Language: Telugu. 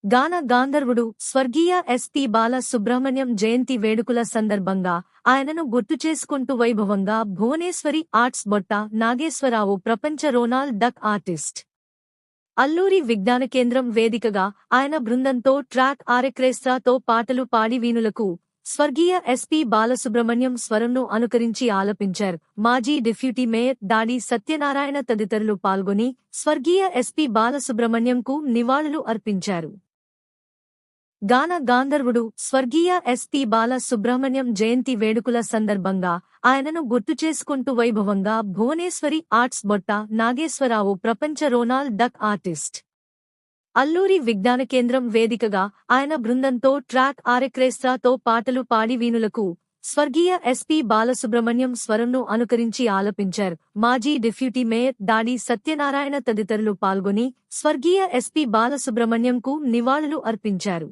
గాన గాంధర్వుడు స్వర్గీయ ఎస్పి బాలసుబ్రహ్మణ్యం జయంతి వేడుకల సందర్భంగా ఆయనను గుర్తుచేసుకుంటూ వైభవంగా భువనేశ్వరి ఆర్ట్స్ బొట్ట నాగేశ్వరరావు ప్రపంచ రొనాల్డ్ డక్ ఆర్టిస్ట్ అల్లూరి విజ్ఞాన కేంద్రం వేదికగా ఆయన బృందంతో ట్రాక్ ఆరెక్రేస్ట్రాతో పాటలు పాడి వీణులకు స్వర్గీయ ఎస్పి బాలసుబ్రహ్మణ్యం స్వరంను అనుకరించి ఆలపించారు. మాజీ డిప్యూటీ మేయర్ దాడి సత్యనారాయణ తదితరులు పాల్గొని స్వర్గీయ ఎస్పి బాలసుబ్రహ్మణ్యంకు నివాళులు అర్పించారు. గాన గాంధర్వుడు స్వర్గీయ ఎస్పి బాలసుబ్రహ్మణ్యం జయంతి వేడుకల సందర్భంగా ఆయనను గుర్తుచేసుకుంటూ వైభవంగా భువనేశ్వరి ఆర్ట్స్ బొట్ట నాగేశ్వరరావు ప్రపంచ రొనాల్డ్ డక్ ఆర్టిస్ట్ అల్లూరి విజ్ఞాన కేంద్రం వేదికగా ఆయన బృందంతో ట్రాక్ ఆరెక్రేస్ట్రాతో పాటలు పాడి వీణులకు స్వర్గీయ ఎస్పి బాలసుబ్రహ్మణ్యం స్వరంను అనుకరించి ఆలపించారు. మాజీ డిప్యూటీ మేయర్ దాడి సత్యనారాయణ తదితరులు పాల్గొని స్వర్గీయ ఎస్పి బాలసుబ్రహ్మణ్యంకు నివాళులు అర్పించారు.